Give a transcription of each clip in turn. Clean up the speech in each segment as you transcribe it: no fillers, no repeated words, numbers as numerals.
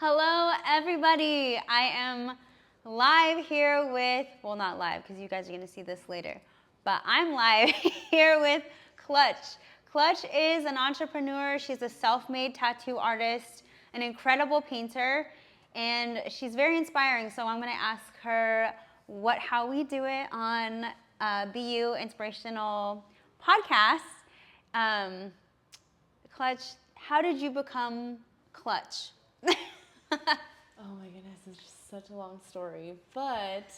Hello, everybody. I am live here with, well, not live because you guys are going to see this later, but I'm live here with Clutch. Clutch is an entrepreneur. She's a self-made tattoo artist, an incredible painter, and she's very inspiring. So I'm going to ask her how we do it on BU Inspirational Podcast. Clutch, how did you become Clutch? Oh my goodness, it's just such a long story. But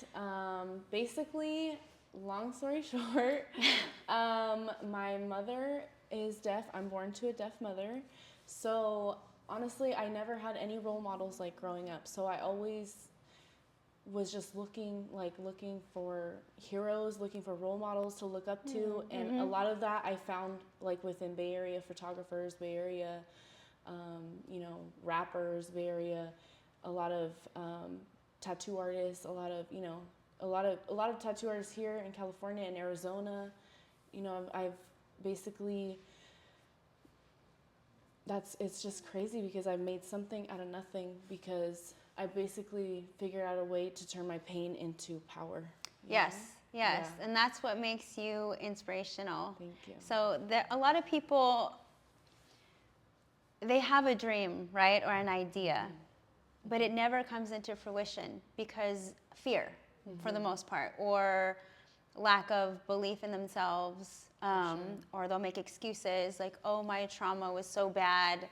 basically, long story short, my mother is deaf. I'm born to a deaf mother. So honestly, I never had any role models like growing up. So I always was just looking for heroes, looking for role models to look up to. And a lot of that I found like within Bay Area photographers, Bay Area rappers, Bay Area, a lot of tattoo artists, a lot of tattoo artists here in California and Arizona. I've basically it's just crazy because I've made something out of nothing because I basically figured out a way to turn my pain into power. Yes. Yeah. And that's what makes you inspirational. Thank you. So a lot of people, they have a dream, right, or an idea, but it never comes into fruition because fear, for the most part, or lack of belief in themselves, or they'll make excuses like, oh, my trauma was so bad,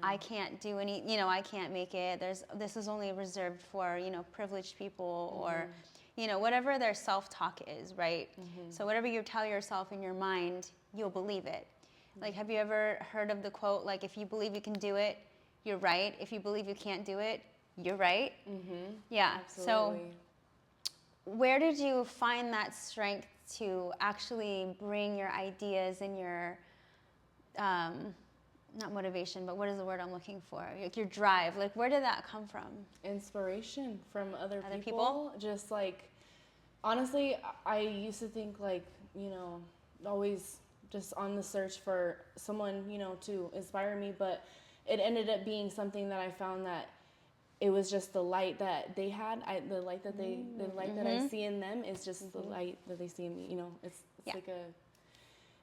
I can't do I can't make it. This is only reserved for, privileged people, or, whatever their self-talk is, right? So whatever you tell yourself in your mind, you'll believe it. Like, have you ever heard of the quote, like, if you believe you can do it, you're right. If you believe you can't do it, you're right. Yeah. Absolutely. So where did you find that strength to actually bring your ideas and your, not motivation, but what is the word I'm looking for? Like your drive. Like, where did that come from? Inspiration from other people. Just like, honestly, I used to think like, always just on the search for someone, to inspire me, but it ended up being something that I found that it was just the light that they had. The light that I see in them is just the light that they see in me.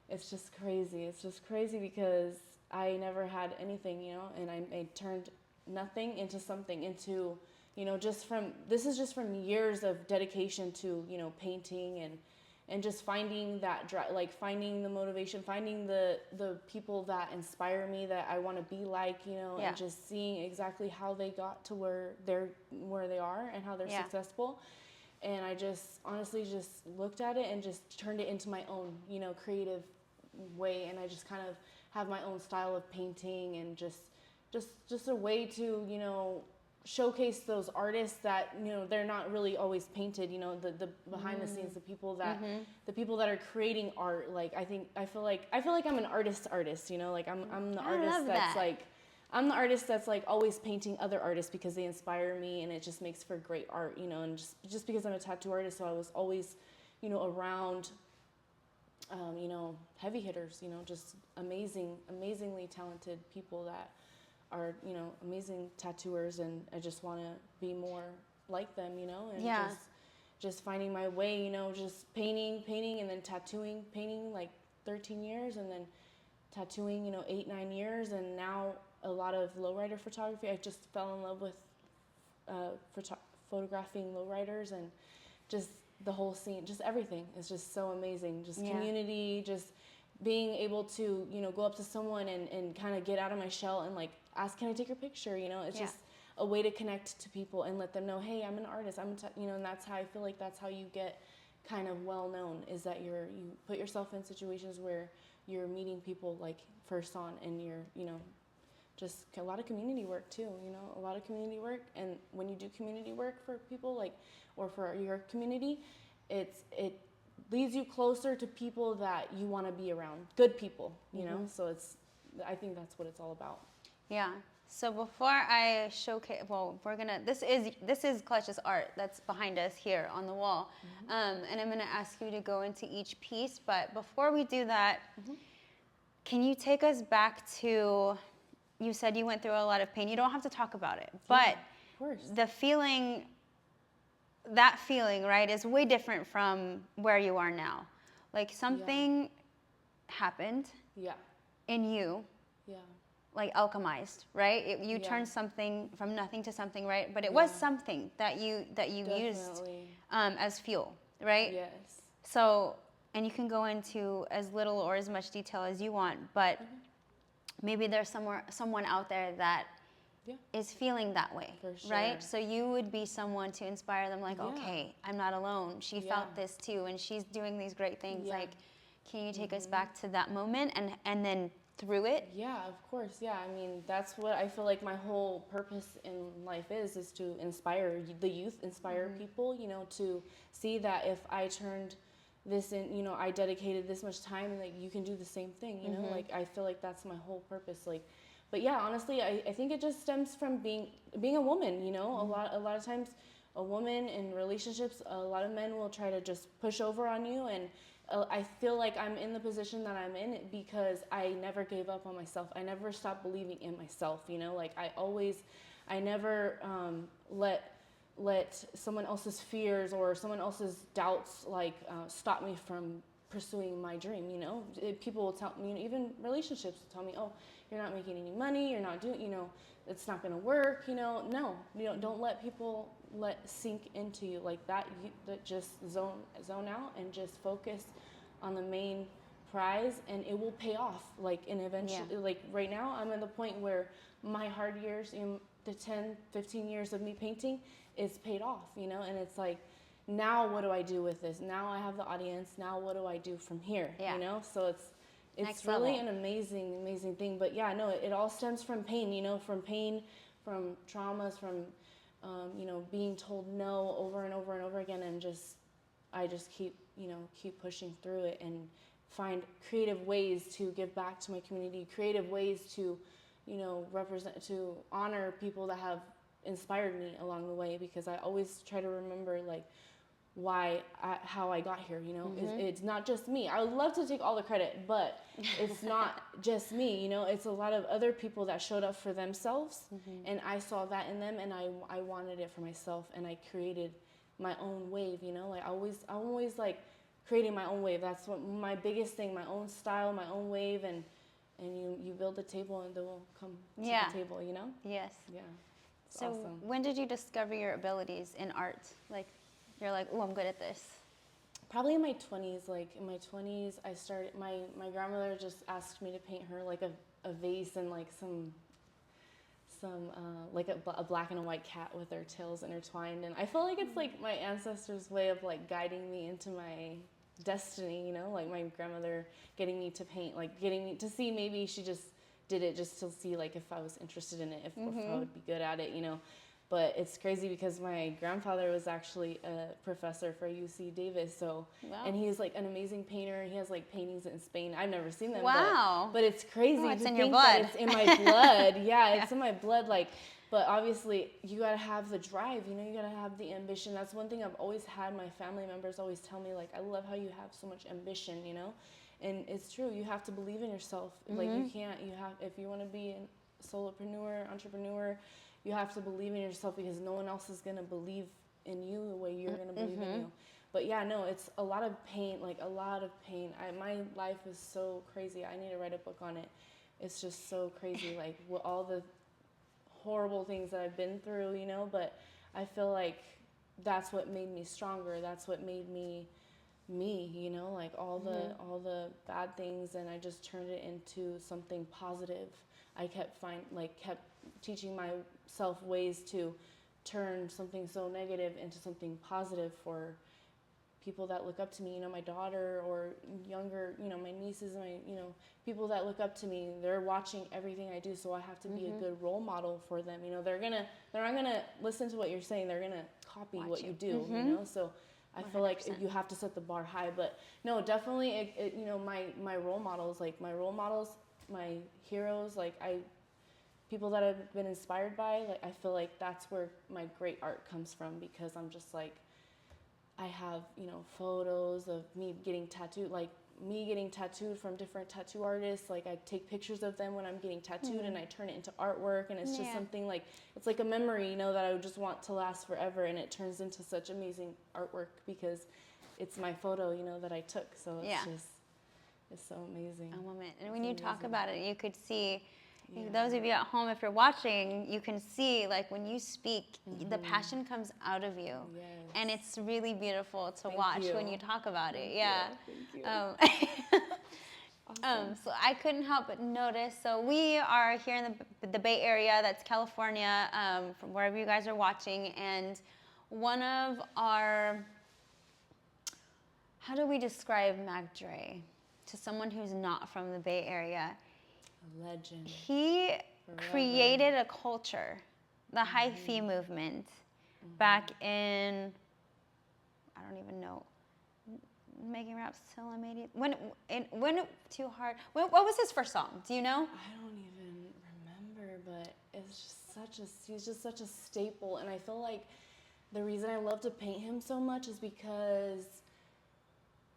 It's just crazy. It's just crazy because I never had anything, and I turned nothing into something, into, this is just from years of dedication to, painting and just finding that finding the motivation, finding the people that inspire me, that I want to be like, and just seeing exactly how they got to where they are and how they're successful. And I just honestly just looked at it and just turned it into my own, creative way. And I just kind of have my own style of painting and just a way to, showcase those artists that they're not really always painted, the behind the scenes, the people that are creating art. Like I feel like I'm an artist, like I'm the artist that's like I'm the artist that's like always painting other artists because they inspire me, and it just makes for great art, and just because I'm a tattoo artist, so I was always around heavy hitters, just amazingly talented people that are amazing tattooers, and I just want to be more like them, and just finding my way, just painting and then tattooing, painting like 13 years, and then tattooing 8-9 years, and now a lot of lowrider photography. I just fell in love with photographing lowriders, and just the whole scene, just everything is just so amazing. Just community, just being able to go up to someone and kind of get out of my shell and like ask, can I take your picture? It's just a way to connect to people and let them know, hey, I'm an artist. And that's how I feel like that's how you get kind of well known, is that you put yourself in situations where you're meeting people like first on, and you're just a lot of community work too. A lot of community work, and when you do community work for people like, or for your community, it leads you closer to people that you want to be around, good people, so I think that's what it's all about. Yeah. So before I showcase, this is Clutch's art that's behind us here on the wall, and I'm gonna ask you to go into each piece. But before we do that, can you take us back to you said you went through a lot of pain. You don't have to talk about it, but of course. the feeling, that feeling, right, is way different from where you are now. Like something happened Yeah. in you, Yeah. like alchemized, right? You turned something from nothing to something, right? But it was something that you used as fuel, right? Yes. So, and you can go into as little or as much detail as you want, but maybe there's someone out there that is feeling that way, For sure. right? So you would be someone to inspire them, like, okay, I'm not alone. She felt this too, and she's doing these great things. Like, can you take us back to that moment and then through it? Yeah, of course. Yeah, I mean, that's what I feel like my whole purpose in life is to inspire the youth, inspire people, you know, to see that if I turned this in, you know, I dedicated this much time, like you can do the same thing, you know, like I feel like that's my whole purpose. Like, but yeah, honestly, I think it just stems from being a woman, you know, a lot of times a woman in relationships, a lot of men will try to just push over on you, and I feel like I'm in the position that I'm in because I never gave up on myself. I never stopped believing in myself, you know, like I never let someone else's fears or someone else's doubts like stop me from pursuing my dream, you know. People will tell me, you know, even relationships will tell me, oh, you're not making any money, you're not doing, you know, it's not going to work, you know. No, you know, don't let people sink into you like that. That just zone out and just focus on the main prize, and it will pay off. Like, and eventually, like right now, I'm at the point where my hard years, you know, the 10, 15 years of me painting is paid off, you know, and it's like, now what do I do with this? Now I have the audience. Now what do I do from here? You know, so it's Next really level. an amazing thing. But yeah, no, it all stems from pain, you know, from traumas, from you know, being told no over and over and over again, and I just keep, you know, keep pushing through it and find creative ways to give back to my community, creative ways to, you know, to honor people that have inspired me along the way, because I always try to remember like how I got here, you know. It's not just me. I would love to take all the credit, but it's not just me, you know. It's a lot of other people that showed up for themselves, and I saw that in them, and I wanted it for myself, and I created my own wave, you know. Like I'm always like creating my own wave. That's what my biggest thing, my own style, my own wave, and you build a table and they will come to the table, you know. Yes. Yeah. So awesome. when did you discover your abilities in art? Like, you're like, oh, I'm good at this. Probably in my 20s. Like in my 20s, I started. My grandmother just asked me to paint her like a vase and like some like a black and a white cat with their tails intertwined, and I feel like it's like my ancestors' way of like guiding me into my destiny. You know, like my grandmother getting me to paint, like getting me to see. Maybe she just did it just to see like if I was interested in it, if I would be good at it. You know. But it's crazy because my grandfather was actually a professor for UC Davis, so and he's like an amazing painter. He has like paintings in Spain. I've never seen them. Wow! But it's crazy. It's to in think your blood. That it's in my blood. Yeah, it's in my blood. Like, but obviously you gotta have the drive. You know, you gotta have the ambition. That's one thing I've always had. My family members always tell me, like, I love how you have so much ambition. You know, and it's true. You have to believe in yourself. Like you can't. You have if you want to be a solopreneur, entrepreneur. You have to believe in yourself because no one else is going to believe in you the way you're going to believe in you. But yeah, no, it's a lot of pain, like a lot of pain. My life is so crazy. I need to write a book on it. It's just so crazy, like all the horrible things that I've been through, you know, but I feel like that's what made me stronger. That's what made me, you know, like all the bad things, and I just turned it into something positive. I kept teaching myself ways to turn something so negative into something positive for people that look up to me, you know, my daughter or younger, you know, my nieces, you know, people that look up to me. They're watching everything I do, so I have to be a good role model for them. You know, they're not gonna listen to what you're saying. They're gonna copy what you do, you know. So I feel like you have to set the bar high. But no, definitely, you know, my role models, my heroes, like people that I've been inspired by, like I feel like that's where my great art comes from, because I'm just like, I have, you know, photos of me getting tattooed. Like me getting tattooed from different tattoo artists. Like I take pictures of them when I'm getting tattooed and I turn it into artwork, and it's just something like, it's like a memory, you know, that I would just want to last forever, and it turns into such amazing artwork because it's my photo, you know, that I took. So it's just, it's so amazing. A moment. And when you talk about it, you could see, those of you at home, if you're watching, you can see, like, when you speak, the passion comes out of you. Yes. And it's really beautiful to Thank watch you. when you talk about it. Thank you. Awesome. So I couldn't help but notice. So we are here in the Bay Area. That's California, from wherever you guys are watching. And one of our, how do we describe Mac Dre to someone who's not from the Bay Area? A legend. He created a culture, the hyphy movement, back in, I don't even know, making rap till I'm 80. When too hard. What was his first song? Do you know? I don't even remember, but it's just he's just such a staple, and I feel like the reason I love to paint him so much is because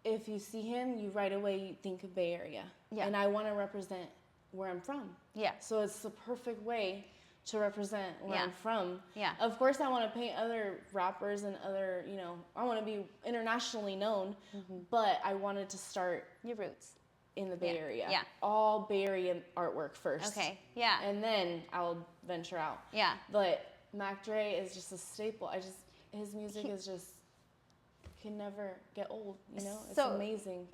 if you see him, you right away think of Bay Area. Yeah. And I want to represent where I'm from. Yeah. So it's the perfect way to represent where I'm from. Yeah. Of course, I want to paint other rappers and other, you know, I want to be internationally known, but I wanted to start your roots in the Bay Area. Yeah. All Bay Area artwork first. Okay. Yeah. And then I'll venture out. Yeah. But Mac Dre is just a staple. His music is just, can never get old, you know? It's amazing.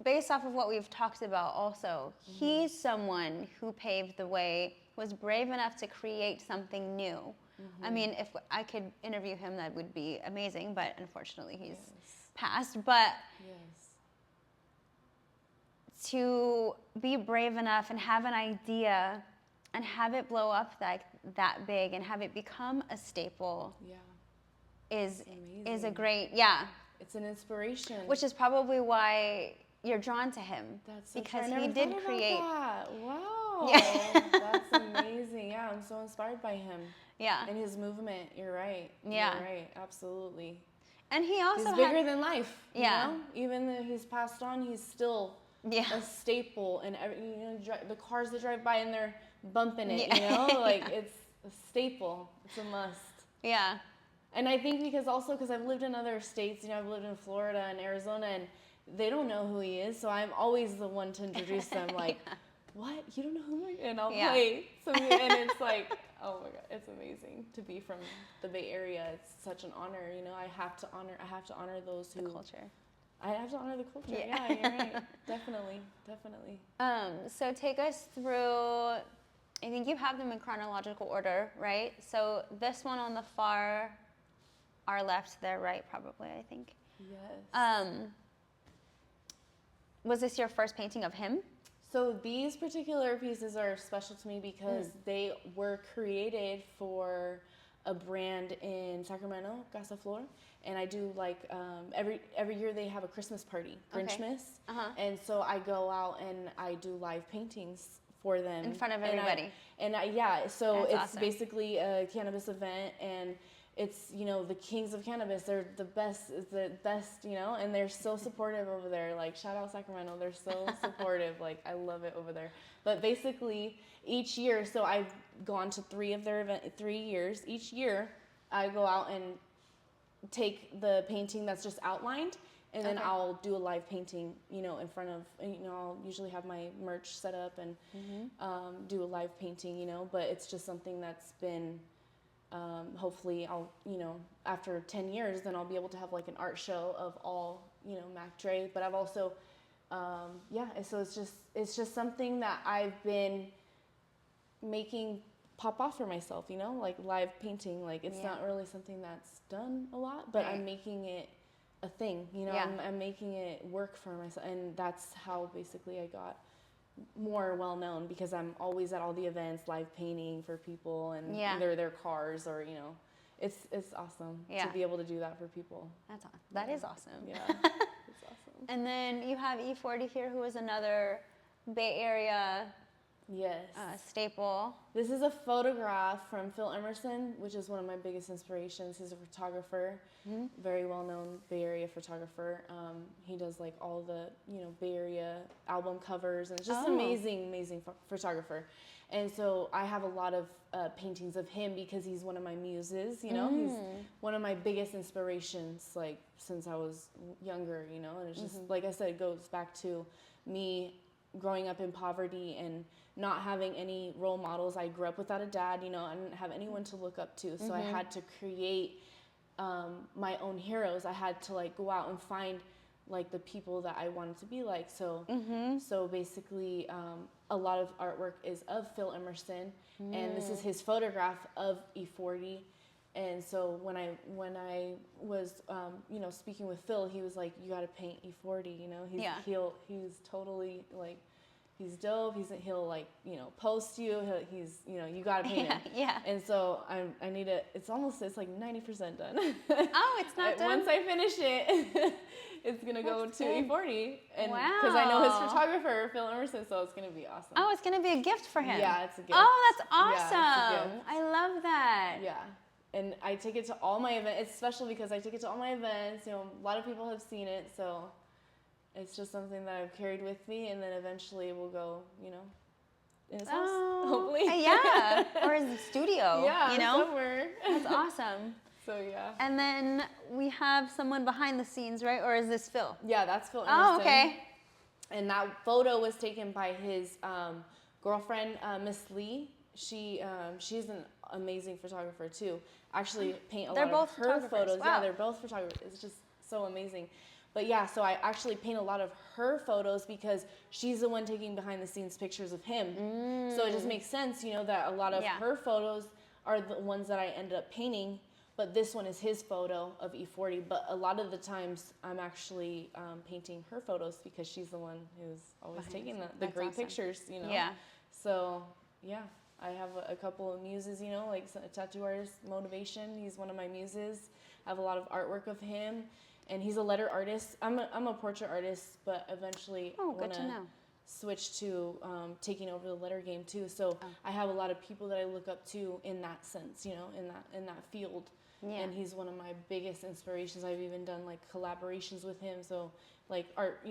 Based off of what we've talked about also, he's someone who paved the way, was brave enough to create something new. I mean, if I could interview him, that would be amazing, but unfortunately he's passed. But to be brave enough and have an idea and have it blow up that big and have it become a staple is a great, It's an inspiration. Which is probably why you're drawn to him. That's so because true. he did create. Wow. Yeah. That's amazing. Yeah, I'm so inspired by him. Yeah. And his movement. You're right. Yeah. You're right. Absolutely. And he's bigger than life. Yeah. You know? Even though he's passed on, he's still a staple. And you know, the cars that drive by and they're bumping it. You know, like it's a staple. It's a must. Yeah. And I think because I've lived in other states. You know, I've lived in Florida and Arizona, and they don't know who he is, so I'm always the one to introduce them. Like, what? You don't know who I am? And I'll play something, and it's like, oh my god, it's amazing to be from the Bay Area. It's such an honor, you know. I have to honor those who. The culture. I have to honor the culture. Yeah, you're right. Definitely. So take us through. I think you have them in chronological order, right? So this one on the far, our left, their right, probably. I think. Yes. Was this your first painting of him? So these particular pieces are special to me because they were created for a brand in Sacramento, Casa Flor, and I do like every year they have a Christmas party, Grinchmas, and so I go out and I do live paintings for them in front of everybody. So it's awesome. Basically a cannabis event, and it's, you know, the kings of cannabis. They're the best, you know, and they're so supportive over there. Like, shout out Sacramento. They're so supportive. Like, I love it over there. But basically, each year, so I've gone to 3 of their 3 years. Each year, I go out and take the painting that's just outlined, and then I'll do a live painting, you know, in front of, you know, I'll usually have my merch set up and do a live painting, you know, but it's just something that's been... hopefully I'll, you know, after 10 years, then I'll be able to have like an art show of all, you know, Mac Dre. But I've also, so it's just something that I've been making pop off for myself, you know, like live painting. Like it's not really something that's done a lot, but I'm making it a thing, you know, I'm making it work for myself. And that's how basically I got more well known, because I'm always at all the events, live painting for people, and either their cars or, you know, it's awesome to be able to do that for people. That's awesome. That is awesome. Yeah, it's awesome. And then you have E40 here, who is another Bay Area Yes. staple. This is a photograph from Phil Emerson, which is one of my biggest inspirations. He's a photographer, very well-known Bay Area photographer. He does like all the, Bay Area album covers, and it's just amazing photographer. And so I have a lot of paintings of him because he's one of my muses, He's one of my biggest inspirations, like, since I was younger, And it's just, like I said, it goes back to me growing up in poverty and not having any role models. I grew up without a dad, I didn't have anyone to look up to. So I had to create my own heroes. I had to like go out and find like the people that I wanted to be like. So so basically a lot of artwork is of Phil Emerson, and this is his photograph of E40. And so when I was speaking with Phil, he was like, you got to paint E40, he's totally like, he's dope. He'll like, post you. He's, you got to paint him. Yeah. And so I need to, it's like 90% done. Oh, it's not done? Once I finish it, it's going to go to good. E40. And Wow. because I know his photographer, Phil Emerson, so it's going to be awesome. Oh, it's going to be a gift for him. Yeah, it's a gift. Oh, that's awesome. Yeah, it's a gift. I love that. Yeah. And I take it to all my events. It's special because I take it to all my events. A lot of people have seen it, so it's just something that I've carried with me, and then eventually it will go, in his house, hopefully. Yeah, or his studio, yeah, somewhere. That's awesome. So, yeah. And then we have someone behind the scenes, right? Or is this Phil? Yeah, that's Phil Emerson. Oh, okay. And that photo was taken by his girlfriend, Miss Lee. She's an amazing photographer, too. Actually paint a lot of her photos. Wow. Yeah, they're both photographers. It's just so amazing. But yeah, so I actually paint a lot of her photos because she's the one taking behind the scenes pictures of him. So it just makes sense, that a lot of her photos are the ones that I ended up painting, but this one is his photo of E40. But a lot of the times I'm actually painting her photos because she's the one who's always taking the great pictures, Yeah. So yeah. I have a couple of muses, like a tattoo artist, Motivation. He's one of my muses. I have a lot of artwork of him, and he's a letter artist. I'm a portrait artist, but eventually want to switch to taking over the letter game too. So I have a lot of people that I look up to in that sense, in that field. Yeah. And he's one of my biggest inspirations. I've even done like collaborations with him. So like art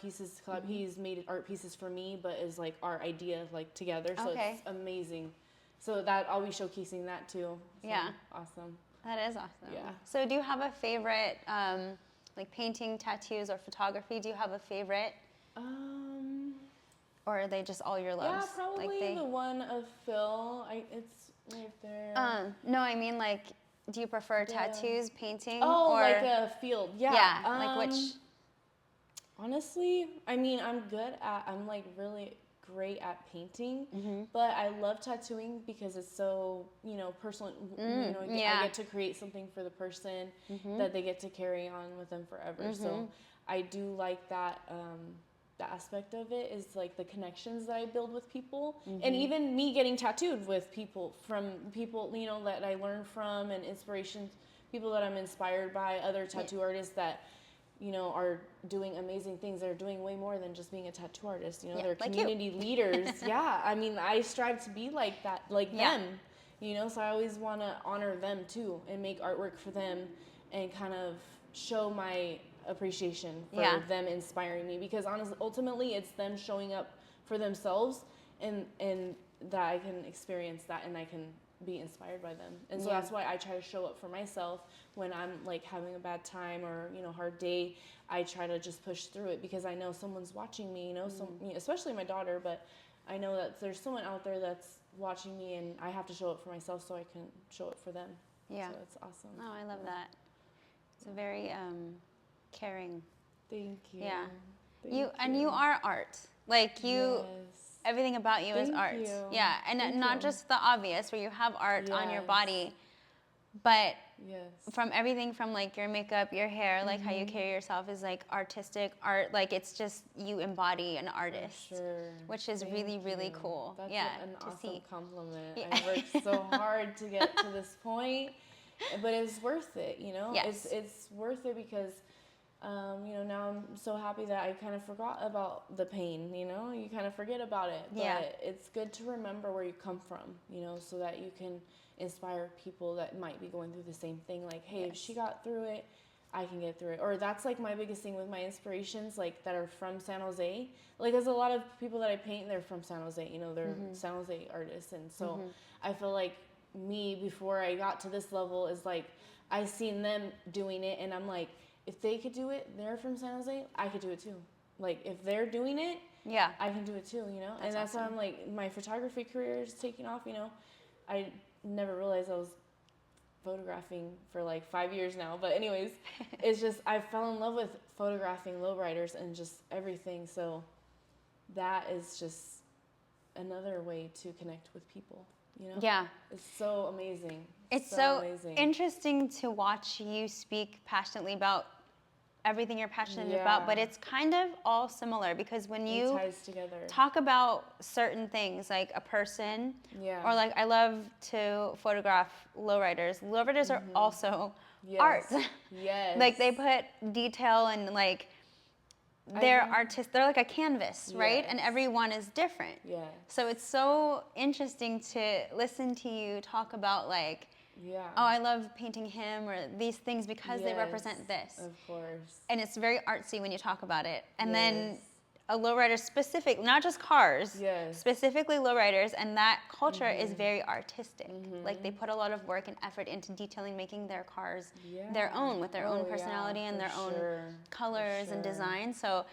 pieces. He's made art pieces for me, but is like our idea like together. So it's amazing. So that I'll be showcasing that too. So awesome. That is awesome. Yeah. So do you have a favorite, like painting, tattoos, or photography? Do you have a favorite? Or are they just all your loves? Yeah, probably the one of Phil. It's right there. No, I mean like, do you prefer tattoos, painting? Oh, or like a field. Yeah. Yeah, like which? Honestly, I mean, I'm like really great at painting, but I love tattooing because it's so, personal. I get to create something for the person that they get to carry on with them forever. So I do like that. The aspect of it is like the connections that I build with people, and even me getting tattooed with people that I learn from, and inspirations, people that I'm inspired by, other tattoo artists that are doing amazing things. They're doing way more than just being a tattoo artist. They're like community leaders. Yeah, I mean, I strive to be like that, like them. So I always want to honor them too and make artwork for them and kind of show my appreciation for them inspiring me, because honestly, ultimately, it's them showing up for themselves, and that I can experience that and I can be inspired by them. And so that's why I try to show up for myself when I'm like having a bad time or hard day. I try to just push through it because I know someone's watching me, especially my daughter, but I know that there's someone out there that's watching me, and I have to show up for myself so I can show up for them. So it's awesome. Oh, I love that. It's a very caring. Thank you. Yeah. Thank and you are art. Like you everything about you is art. You. Yeah, and not just the obvious where you have art on your body, but from everything from like your makeup, your hair, like how you carry yourself is like artistic art. Like it's just you embody an artist, which is really, really cool. That's an awesome see. compliment. I worked so hard to get to this point, but it's worth it. Yes. It's worth it because Now I'm so happy that I kind of forgot about the pain, you kind of forget about it, but Yeah. it's good to remember where you come from, so that you can inspire people that might be going through the same thing. Like, hey, if she got through it, I can get through it. Or that's like my biggest thing with my inspirations, like that are from San Jose. Like, there's a lot of people that I paint, they're from San Jose, they're San Jose artists. And so I feel like me, before I got to this level, is like, I seen them doing it, and I'm like, if they could do it, they're from San Jose, I could do it too. Like, if they're doing it, Yeah. I can do it too, and that's awesome. why I'm like, my photography career is taking off, I never realized I was photographing for like 5 years now. But anyways, it's just, I fell in love with photographing lowriders and just everything. So that is just another way to connect with people, Yeah. It's so amazing. It's so amazing. interesting to watch you speak passionately about everything you're passionate Yeah. about, but it's kind of all similar, because when It you ties together. talk about certain things, like a person, Yeah. or like I love to photograph lowriders. Lowriders are also art. Yes. Like, they put detail and like they're artists. They're like a canvas, right? And Yes. everyone is different. Yeah. So it's so interesting to listen to you talk about like, Yeah. oh, I love painting him or these things because they Yes, represent this. Of course. And it's very artsy when you talk about it. And Yes. then a lowrider specific, not just cars, Yes. specifically lowriders, and that culture is very artistic. Like, they put a lot of work and effort into detailing, making their cars their own, with their own personality and their own colors and design. So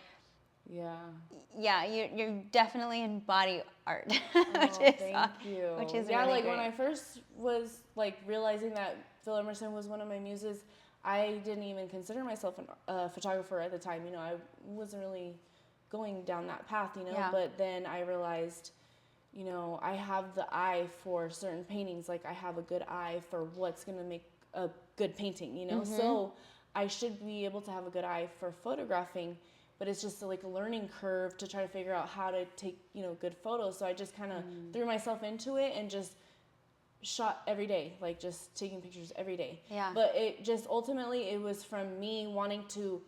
yeah, you definitely embody art, which is thank you. Which is yeah, really like great. when I first was like realizing that Phil Emerson was one of my muses, I didn't even consider myself a photographer at the time. I wasn't really going down that path, Yeah. But then I realized, I have the eye for certain paintings. Like, I have a good eye for what's gonna make a good painting, So I should be able to have a good eye for photographing. But it's just like a learning curve to try to figure out how to take, good photos. So I just kind of threw myself into it and just shot every day, like just taking pictures every day. Yeah. But it just ultimately, it was from me wanting to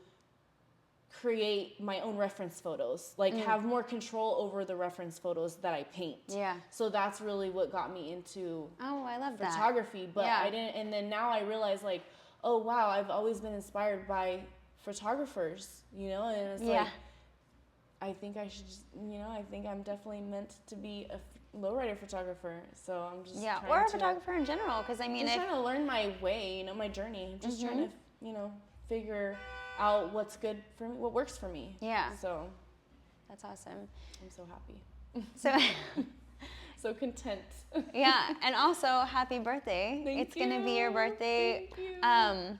create my own reference photos, like have more control over the reference photos that I paint. Yeah. So that's really what got me into Oh, I love that. photography. But Yeah. I didn't, and then now I realize, like, oh wow, I've always been inspired by photographers, and it's like, I think I should just, I think I'm definitely meant to be a lowrider photographer. So I'm just or a photographer in general, because I mean, just trying to learn my way, my journey. I'm just trying to, figure out what's good for me, what works for me. Yeah. So that's awesome. I'm so happy. So So content. yeah, and also happy birthday. Thank It's gonna be your you. birthday. Thank you.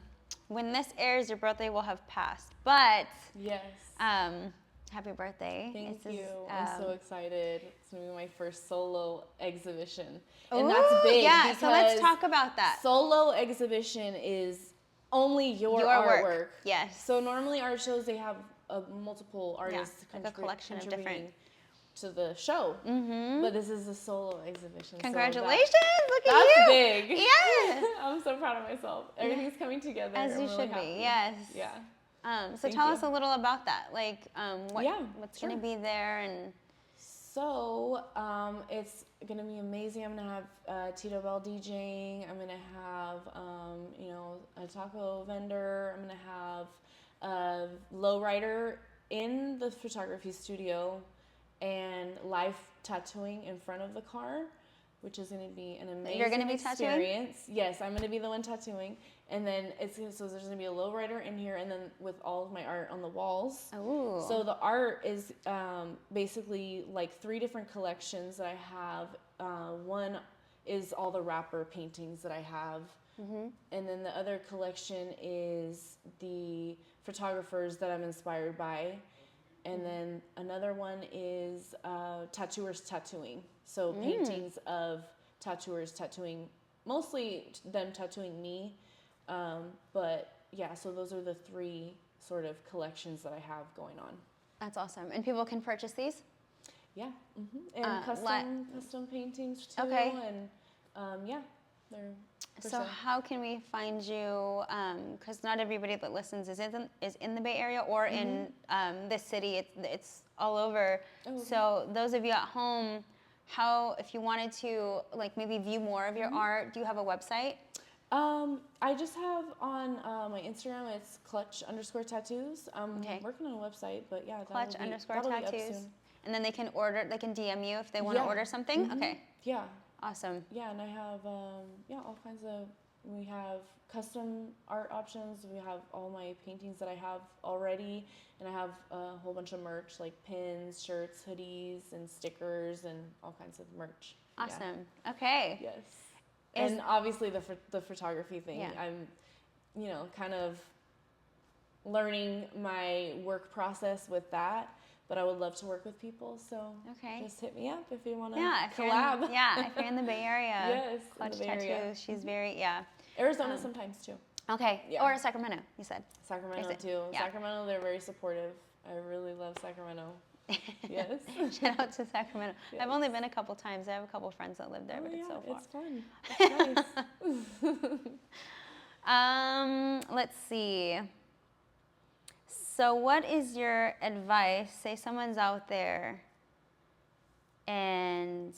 When this airs, your birthday will have passed. But Yes. happy birthday. Thank This you. is, I'm so excited. It's gonna be my first solo exhibition, Ooh, and that's big. Yeah, so let's because talk about that. Solo exhibition is only your Your work. artwork. Yes. So normally art shows, they have multiple artists like a collection of contributing to the show. But this is a solo exhibition. Congratulations! Look at that's you. big. Yeah. I'm so proud of myself. Everything's coming together. As I'm you really should happy. be. Yes. Yeah. So tell us a little about that. Like, what's sure. going to be there and. So it's gonna be amazing. I'm gonna have Tito Bell DJing. I'm gonna have a taco vendor. I'm gonna have a lowrider in the photography studio and live tattooing in front of the car, which is gonna be an amazing You're gonna be tattooing? experience. Yes, I'm gonna be the one tattooing, and then so there's gonna be a lowrider in here, and then with all of my art on the walls. Ooh. So the art is basically like 3 different collections that I have. One is all the rapper paintings that I have. And then the other collection is the photographers that I'm inspired by. And then another one is tattooers tattooing. So paintings of tattooers tattooing, mostly them tattooing me. But yeah, so those are the 3 sort of collections that I have going on. That's awesome. And people can purchase these? Yeah. And custom paintings too. Okay. And yeah. they're So so. how can we find you? Because not everybody that listens is in the Bay Area or in this city. It's all over. Oh, okay. So those of you at home, if you wanted to like maybe view more of your art, do you have a website? I just have on my Instagram, it's clutch_tattoos. I'm Okay. working on a website, but yeah, Clutch_tattoos. that'll be up soon. And then they can DM you if they want to Yeah. order something. Okay. Yeah. Awesome. Yeah, and I have all kinds of. We have custom art options. We have all my paintings that I have already, and I have a whole bunch of merch like pins, shirts, hoodies, and stickers, and all kinds of merch. Awesome. Okay. Yes. And obviously the photography thing. Yeah. I'm, kind of learning my work process with that. But I would love to work with people, so just hit me up if you want to collab. If you're in the Bay Area. Yes, Clutch in the Bay Area. Tattoos. She's very, Arizona sometimes too. Okay, Yeah. Or Sacramento, you said. Sacramento too. Yeah. Sacramento, they're very supportive. I really love Sacramento. Yes. Shout out to Sacramento. Yes. I've only been a couple times. I have a couple friends that live there, but it's so far. It's fun. It's nice. Let's see. So what is your advice? Say someone's out there and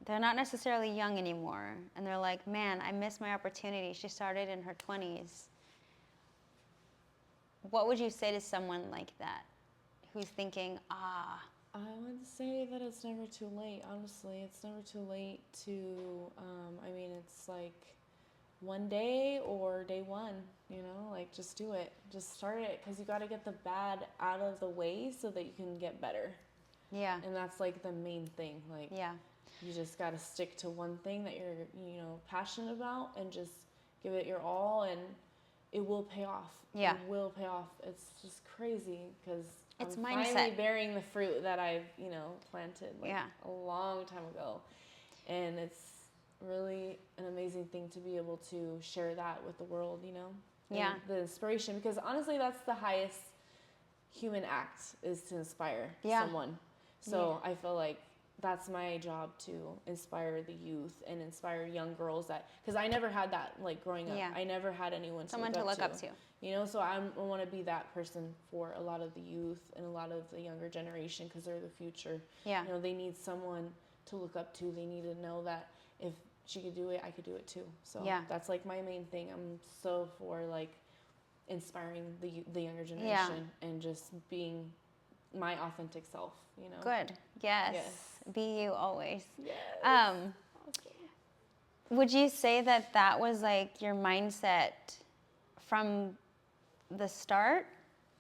they're not necessarily young anymore and they're like, man, I missed my opportunity. She started in her 20s. What would you say to someone like that who's thinking, I would say that it's never too late, honestly. It's never too late to, it's like one day or day one, like just do it. Just start it because you got to get the bad out of the way so that you can get better. Yeah. And that's like the main thing. Like, you just got to stick to one thing that you're, passionate about and just give it your all and it will pay off. Yeah. It will pay off. It's just crazy because it's I'm mindset. finally bearing the fruit that I've, planted a long time ago. And it's really an amazing thing to be able to share that with the world, Yeah. And the inspiration, because honestly, that's the highest human act is to inspire someone. So I feel like that's my job to inspire the youth and inspire young girls because I never had that like growing up. I never had anyone to look up to. So I want to be that person for a lot of the youth and a lot of the younger generation because they're the future. Yeah. They need someone to look up to. They need to know that if she could do it, I could do it too. So that's like my main thing. I'm so for like inspiring the younger generation and just being my authentic self, Good. Yes. Be you always. Yes. Awesome. Would you say that was like your mindset from the start?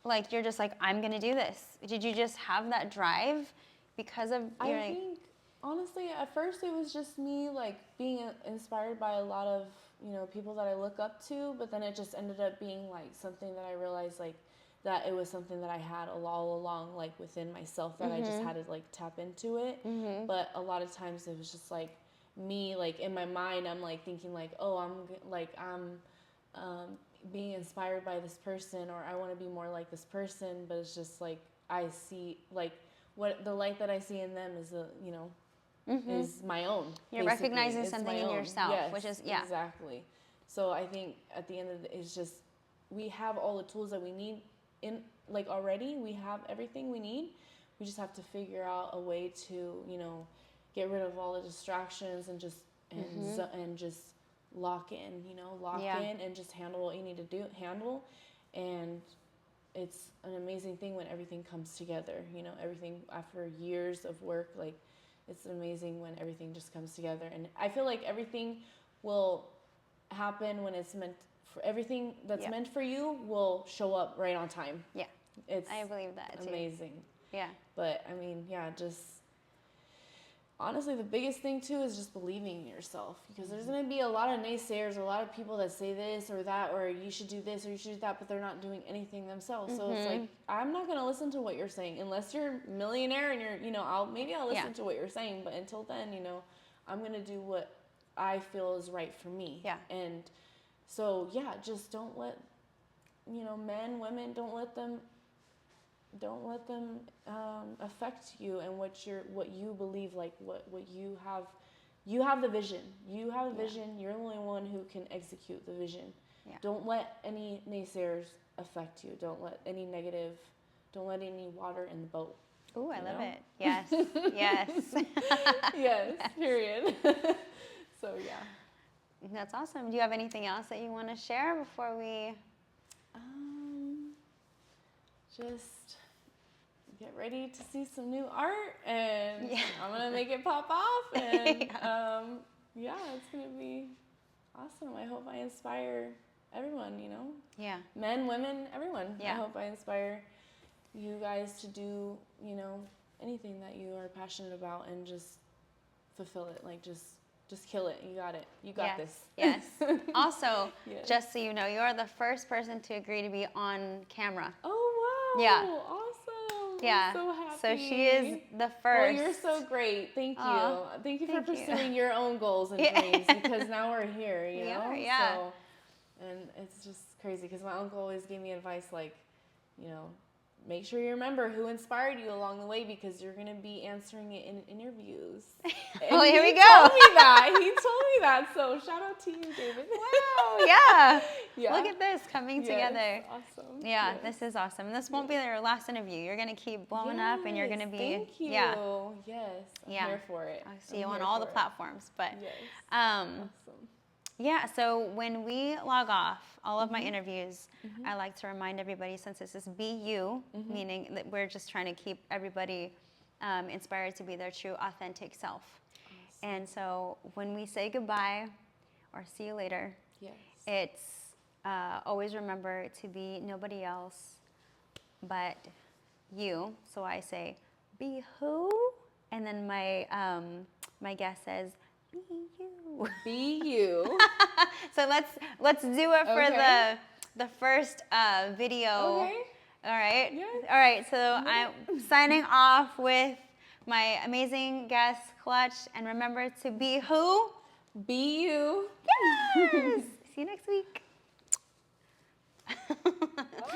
Like you're just like, I'm gonna do this. Did you just have that drive because of your I think honestly at first it was just me like being inspired by a lot of people that I look up to, but then it just ended up being like something that I realized like that it was something that I had all along like within myself that I just had to like tap into it. But a lot of times it was just like me like in my mind I'm like thinking like, oh, I'm being inspired by this person or I want to be more like this person, but it's just like I see like what the light that I see in them is is my own. You're basically. recognizing It's something my in own. yourself, Yes, which is exactly. So I think at the end of it, it's just we have all the tools that we need in like already. We have everything we need. We just have to figure out a way to get rid of all the distractions and just and just lock in, in and just handle what you need to handle. And it's an amazing thing when everything comes together, everything after years of work, like it's amazing when everything just comes together. And I feel like everything will happen when it's meant for everything that's meant for you will show up right on time. Yeah. I believe that too. Amazing. Yeah. But just honestly, the biggest thing too is just believing in yourself because there's going to be a lot of naysayers, a lot of people that say this or that, or you should do this or you should do that, but they're not doing anything themselves. So it's like, I'm not going to listen to what you're saying unless you're a millionaire and you're, I'll listen to what you're saying. But until then, I'm going to do what I feel is right for me. Yeah. And so, just don't let, men, women, don't let them affect you and what you believe, like what you have you have the vision. You have a vision. You're the only one who can execute the vision. Yeah. Don't let any naysayers affect you. Don't let any water in the boat. Ooh, I love it. Yes. Yes. Yes, period. So, yeah. That's awesome. Do you have anything else that you want to share before we? Just get ready to see some new art, and I'm gonna make it pop off, and it's gonna be awesome. I hope I inspire everyone, Yeah. men, women, everyone. Yeah. I hope I inspire you guys to do, anything that you are passionate about and just fulfill it. Like, just kill it. You got it. You got this. Yes. Also, Yes. just so you know, you're the first person to agree to be on camera. Oh, wow. Yeah. Awesome. Yeah. I'm so happy. So she is the first. Well, you're so great. Thank you. Aw, Thank you for thank you. pursuing your own goals and dreams, because now we're here, you know? Yeah. So, and it's just crazy because my uncle always gave me advice like, make sure you remember who inspired you along the way, because you're going to be answering it in interviews. Oh, here we go. He told me that. So shout out to you, David. Wow. Yeah. Yeah. Look at this coming together. Awesome. Yeah, Yes. this is awesome. And this won't be your last interview. You're going to keep blowing up, and you're going to be. Thank you. Yeah. Yes. I'm Yeah. here for it. I'll see you on all the platforms. But Yes. awesome. Yeah, so when we log off all of Mm-hmm. my interviews, I like to remind everybody, since this is Be You, Mm-hmm. meaning that we're just trying to keep everybody inspired to be their true, authentic self. Awesome. And so when we say goodbye or see you later, Yes. it's always remember to be nobody else but you. So I say, be who? And then my guest says, be you. Be you. So let's do it for Okay. the first video. Okay. All right. Yes. All right. So I'm signing off with my amazing guest, Clutch, and remember to be who? Be you. Yes. See you next week.